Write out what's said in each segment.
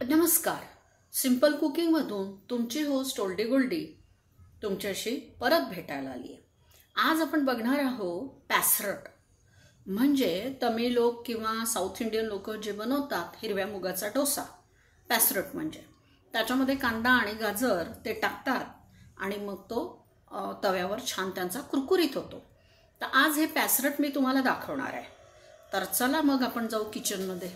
नमस्कार. सिंपल कुकिंगमधून तुमची होस्ट ओल्डी गोल्डी तुमच्याशी परत भेटायला आली आहे. आज आपण बघणार आहोत पॅसरट, म्हणजे तमिळ लोक किंवा साऊथ इंडियन लोक जे बनवतात हिरव्या मुगाचा डोसा. पॅसरट म्हणजे त्याच्यामध्ये कांदा आणि गाजर ते टाकतात आणि मग तो तव्यावर छान त्यांचा कुरकुरीत होतो. तर आज हे पॅसरट मी तुम्हाला दाखवणार आहे. तर चला मग आपण जाऊ किचनमध्ये.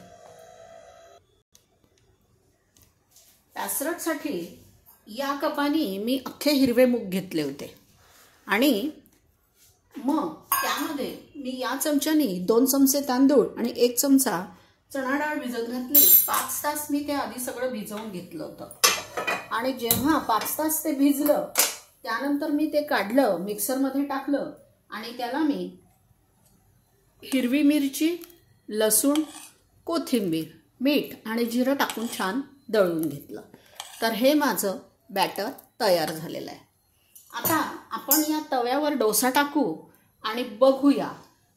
पॅसरटसाठी या कपाने मी अख्खे हिरवे मूग घेतले होते आणि मग त्यामध्ये मी या चमच्याने 2 चमचे तांदूळ आणि 1 चमचा चणा डाळ भिजत घातली. 5 तास मी ते आधी सगळं भिजवून घेतलं होतं आणि जेव्हा 5 तास ते भिजलं त्यानंतर मी ते काढलं, मिक्सरमध्ये टाकलं आणि त्याला मी हिरवी मिरची, लसूण, कोथिंबीर, मीठ आणि जिरं टाकून छान दळून घेतलं. तर हे माझं बॅटर तयार झालेलं आहे. आता आपण या तव्यावर डोसा टाकू आणि बघूया.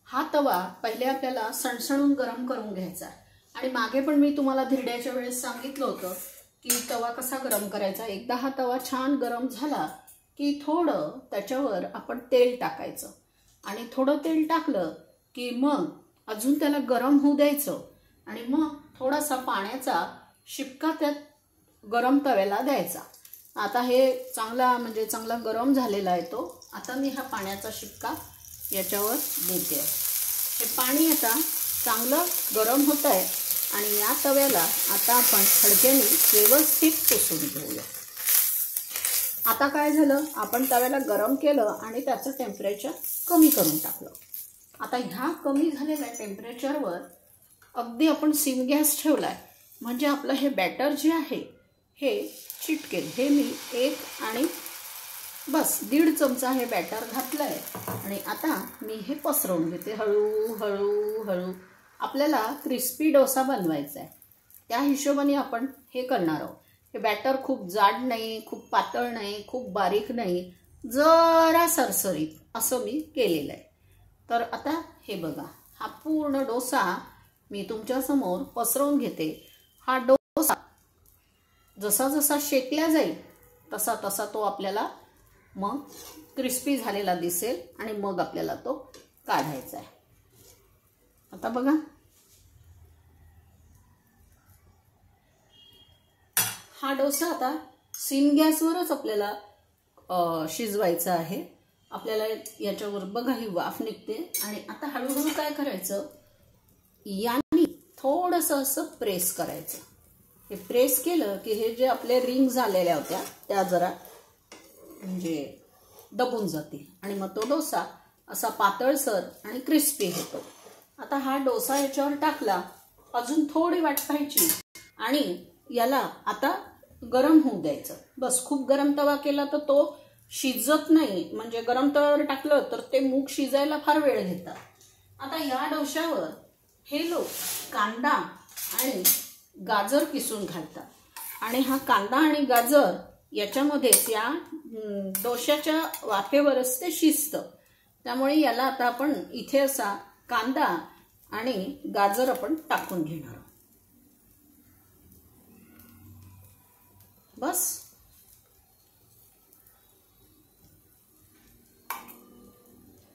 हा तवा पहिले आपल्याला सणसणून गरम करून घ्यायचा आणि मागे पण मी तुम्हाला धिरड्याच्या वेळेस सांगितलं होतं की तवा कसा गरम करायचा. एकदा हा तवा छान गरम झाला की थोडं त्याच्यावर आपण तेल टाकायचं आणि थोडं तेल टाकलं की मग अजून त्याला गरम होऊ द्यायचं आणि मग थोडासा पाण्याचा शिपका त्यात गरम तव्याला द्यायचा. आता हे चांगला गरम झालेला आहे तो. आता मी हा पाण्याचा शिपका याच्यावर देते. हे पाणी आता चांगलं गरम होत आहे आणि या तव्याला आता आपण खडक्याने व्यवस्थित पुसून घेऊया. आता काय झालं, आपण तव्याला गरम केलं आणि त्याचं टेम्परेचर कमी करून टाकलं. आता ह्या कमी झालेल्या टेम्परेचरवर अगदी आपण सिम गॅस ठेवलाय, म्हणजे आपलं हे बॅटर जे आहे हे चिटकेल. हे मी 1 आणि बस 1.5 चमचा हे बॅटर घातलं आहे आणि आता मी हे पसरवून घेते हळू. आपल्याला क्रिस्पी डोसा बनवायचा आहे, त्या हिशोबाने आपण हे करणार आहोत. हे बॅटर खूप जाड नाही, खूप पातळ नाही, खूप बारीक नाही, जरा सरसरीत असं मी केलेलं आहे. तर आता हे बघा, हा पूर्ण डोसा मी तुमच्यासमोर पसरवून घेते. हा डोसा जसा जसा शेकला जाईल तसा तसा तो आपल्याला मग क्रिस्पी झालेला दिसेल आणि मग आपल्याला तो काढायचा आहे. आता बघा, हा डोसा आता सिम गॅसवरच आपल्याला शिजवायचा आहे. आपल्याला याच्यावर बघा ही वाफ निघते आणि आता हळूहळू काय करायचं, याने थोडंसं असं प्रेस करायचं. हे प्रेस केलं की हे जे आपले रिंग झालेल्या होत्या त्या जरा म्हणजे दबून जातील आणि मग तो डोसा असा पातळसर आणि क्रिस्पी होतो. आता हा डोसा याच्यावर टाकला, अजून थोडी वाट पाहायची आणि याला आता गरम होऊ द्यायचं. बस खूप गरम तवा केला तर तो शिजत नाही, म्हणजे गरम तव्यावर टाकलं तर ते मूग शिजायला फार वेळ घेतात. आता या डोश्यावर हे लोक कांदा आणि गाजर किसून घालतात आणि हा कांदा आणि गाजर याच्यामध्ये त्या डोश्याच्या वाफेवरच ते शिजतं. त्यामुळे याला आता आपण इथे असा कांदा आणि गाजर आपण टाकून घेणार आहोत. बस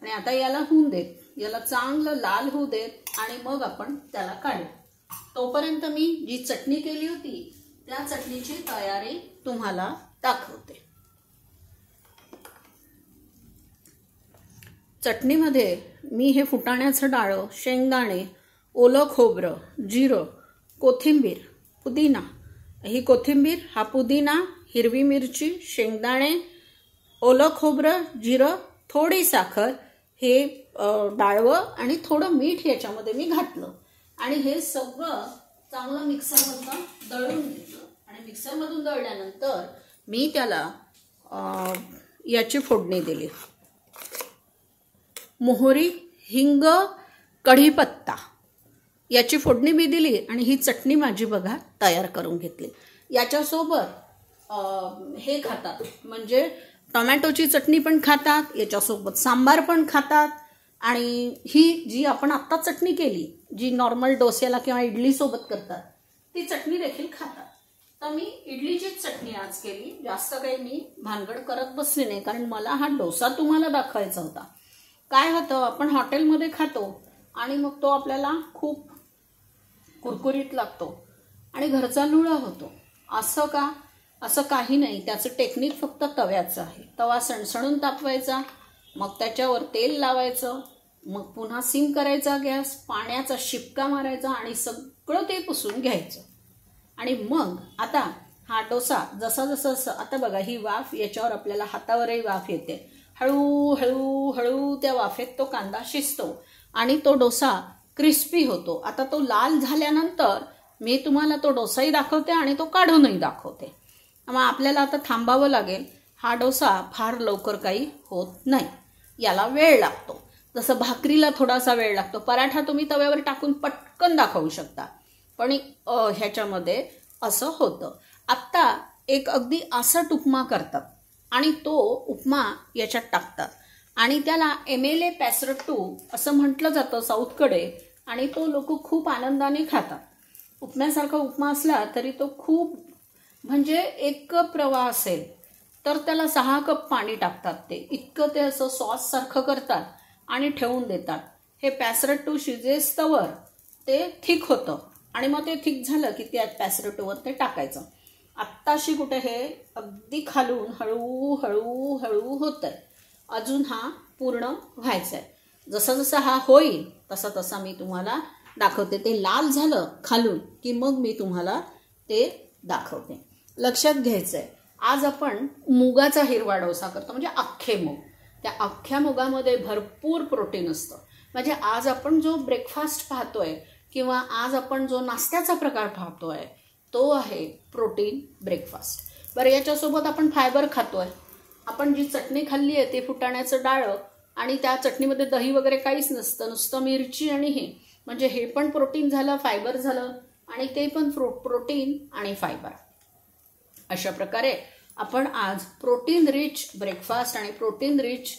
आणि आता याला होऊन देत, याला चांगलं लाल होऊ देत आणि मग आपण त्याला काढू. तोपर्यंत मी जी चटणी केली होती त्या चटणीची तयारी तुम्हाला दाखवते. चटणीमध्ये मी हे फुटाण्याचं डाळं, शेंगदाणे, ओलं खोबरं, जिरं, कोथिंबीर, पुदिना, ही कोथिंबीर, हा पुदिना, हिरवी मिरची, शेंगदाणे, ओलं खोबरं, जिरं, थोडी साखर, हे डाळवं आणि थोडं मीठ याच्यामध्ये मी घातलं आणि हे सगळं चांगलं मिक्सरमधून दळून घेतलं. आणि मिक्सरमधून दळल्यानंतर मी त्याला याची फोडणी दिली. मोहरी, हिंग, कढीपत्ता याची फोडणी मी दिली आणि ही चटणी माझी बघा तयार करून घेतली. याच्यासोबत हे खातात, म्हणजे टोमॅटोची चटणी पण खातात, याच्यासोबत सांबार पण खातात आणि ही जी आपण आत्ता चटणी केली, जी नॉर्मल डोस्याला किंवा इडली सोबत करतात, ती चटणी देखील खातात. तर मी इडलीचीच चटणी आज केली, जास्त काही मी भानगड करत बसले नाही, कारण मला हा डोसा तुम्हाला दाखवायचा होता. काय होतं, आपण हॉटेलमध्ये खातो आणि मग तो आपल्याला खूप कुरकुरीत लागतो आणि घरचा लुळा होतो. असं का? असं काही नाही. त्याचं टेक्निक फक्त तव्याचं आहे. तवा सणसणून तापवायचा, मग त्याच्यावर तेल लावायचं, मग पुन्हा सिम करायचा गॅस, पाण्याचा शिपका मारायचा आणि सगळं ते पुसून घ्यायचं. आणि मग आता हा डोसा जसा जसं आता बघा, ही वाफ याच्यावर आपल्याला हातावरही वाफ येते. हळू हळू हळू त्या वाफेत तो कांदा शिजतो आणि तो डोसा क्रिस्पी होतो. आता तो लाल झाल्यानंतर मी तुम्हाला तो डोसाही दाखवते आणि तो काढूनही दाखवते. मग आपल्याला आता थांबावं लागेल. हा डोसा फार लवकर काही होत नाही, याला वेळ लागतो. जसं भाकरीला थोडासा वेळ लागतो. पराठा तुम्ही तव्यावर टाकून पटकन दाखवू शकता, पण ह्याच्यामध्ये असं होतं. आत्ता एक अगदी असट उपमा करतात आणि तो उपमा याच्यात टाकतात आणि त्याला एमेले पॅसरट्टू असं म्हटलं जातं साऊथकडे, आणि तो लोक खूप आनंदाने खातात. उपम्यासारखा उपमा असला तरी तो खूप, म्हणजे 1 कप रवा असेल तर त्याला 6 कप पाणी टाकतात. ते इतकं ते असं सॉस सारखं करतात आणि ठेवून देतात. हे पॅसरट्टू शिजेस्तवर ते थिक होतं आणि मग ते थिक झालं की त्या पॅसरट्टूवर ते टाकायचं. आत्ताशी कुठे हे अगदी खालून हळू हळू हळू होतंय. अजून हा पूर्ण व्हायचा आहे. जसं जसं हा होईल तसा तसा मी तुम्हाला दाखवते. ते लाल झालं खालून की मग मी तुम्हाला ते दाखवते. लक्षात घ्यायचंय, आज आपण मुगाचा हिरवा डोसा करतो, म्हणजे अख्खे मूग. त्या अख्ख्या मुगामध्ये भरपूर प्रोटीन असतं. म्हणजे आज आपण जो ब्रेकफास्ट पाहतोय किंवा आज आपण जो नाश्त्याचा प्रकार पाहतोय तो आहे प्रोटीन ब्रेकफास्ट. बरं, याच्यासोबत आपण फायबर खातोय. आपण जी चटणी खाल्ली आहे ते फुटाण्याचं डाळं, आणि त्या चटणीमध्ये दही वगैरे काहीच नसतं, नुसतं मिरची आणि हे, म्हणजे हे पण प्रोटीन झालं, फायबर झालं, आणि ते पण प्रोटीन आणि फायबर. अशा प्रकारे आपण आज प्रोटीन रिच ब्रेकफास्ट आणि प्रोटीन रिच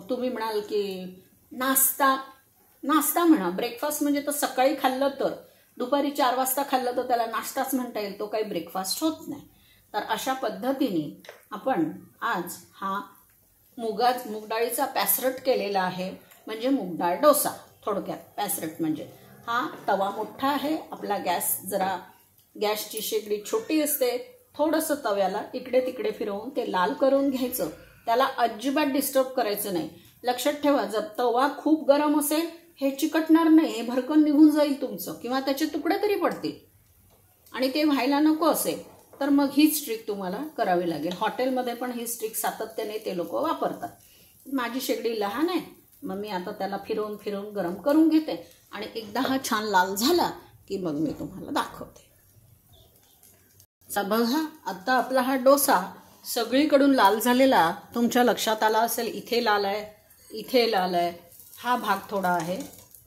तुम्ही म्हणाल की नाश्ता म्हणा. ब्रेकफास्ट म्हणजे तर सकाळी खाल्लं तर, दुपारी 4 वाजता खाल्लं तर त्याला नाश्ताच म्हणता येईल, तो काही ब्रेकफास्ट होत नाही. तर अशा पद्धतीने आपण आज हा मूगडाळीचा पॅसरट केलेला आहे, म्हणजे मूगडाळ डोसा. थोडक्यात पॅसरट म्हणजे हा तवा मोठा आहे, आपला गॅसची शेगडी छोटी असते. थोडंसं तव्याला इकडे तिकडे फिरवून ते लाल करून घ्यायचं. त्याला अजिबात डिस्टर्ब करायचं नाही. लक्षात ठेवा, जर तवा खूप गरम असेल हे चिकटणार नाही, हे भरकन निघून जाईल तुमचं, किंवा त्याचे तुकडे तरी पडतील, आणि ते व्हायला नको असेल तर मग हीच ट्रिक तुम्हाला करावी लागेल. हॉटेलमध्ये पण ही ट्रिक सातत्याने ते लोक वापरतात. माझी शेगडी लहान आहे, मग मी आता त्याला फिरवून फिरवून गरम करून घेते आणि एकदा हा छान लाल झाला की मग मी तुम्हाला दाखवते. बघा, आता आपला हा डोसा सगळीकडून लाल झालेला तुमच्या लक्षात आला असेल. इथे लाल आहे, इथे लाल आहे, हा भाग थोडा आहे.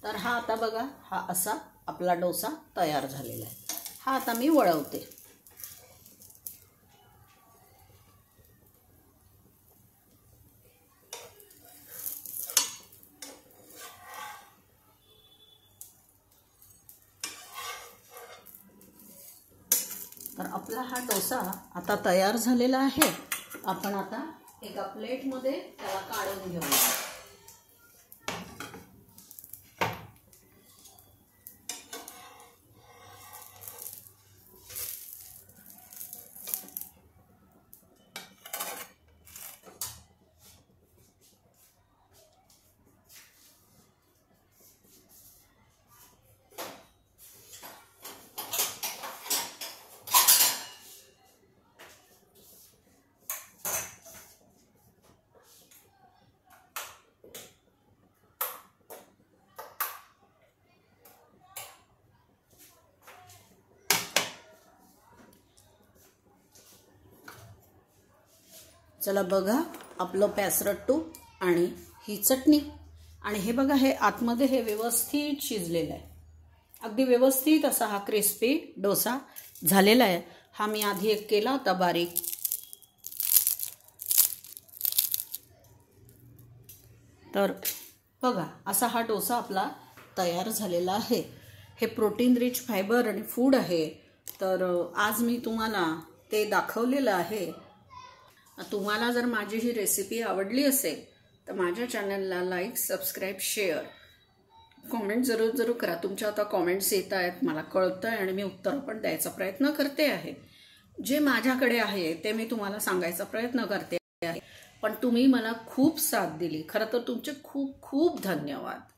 तर हा आता बघा, हा असा आपला डोसा तयार झालेला आहे. हा आता मी वळवते. तर आपला हा डोसा आता तयार झालेला आहे. आपण आता एका प्लेटमध्ये त्याला काढून घेऊया. चला बघा, आपलं पॅसरट्टू आणि ही चटणी, आणि हे बघा, हे आतमध्ये हे व्यवस्थित शिजलेलं आहे. अगदी व्यवस्थित असा हा क्रिस्पी डोसा झालेला आहे. हा मी आधी एक केला होता बारीक. तर बघा, असा हा डोसा आपला तयार झालेला आहे. हे प्रोटीन रिच फायबर आणि फूड आहे. तर आज मी तुम्हाला ते दाखवलेलं आहे. तुम्हाला जर माझी ही रेसिपी आवडली असेल तर माझ्या चॅनलला लाईक, सबस्क्राईब, शेअर, कॉमेंट जरूर करा. तुमच्या आता कॉमेंट्स येत आहेत, मला कळतं आहे आणि मी उत्तर पण द्यायचा प्रयत्न करते आहे. जे माझ्याकडे आहे ते मी तुम्हाला सांगायचा प्रयत्न करते आहे. पण तुम्ही मला खूप साथ दिली. खरं तर तुमचे खूप खूप धन्यवाद.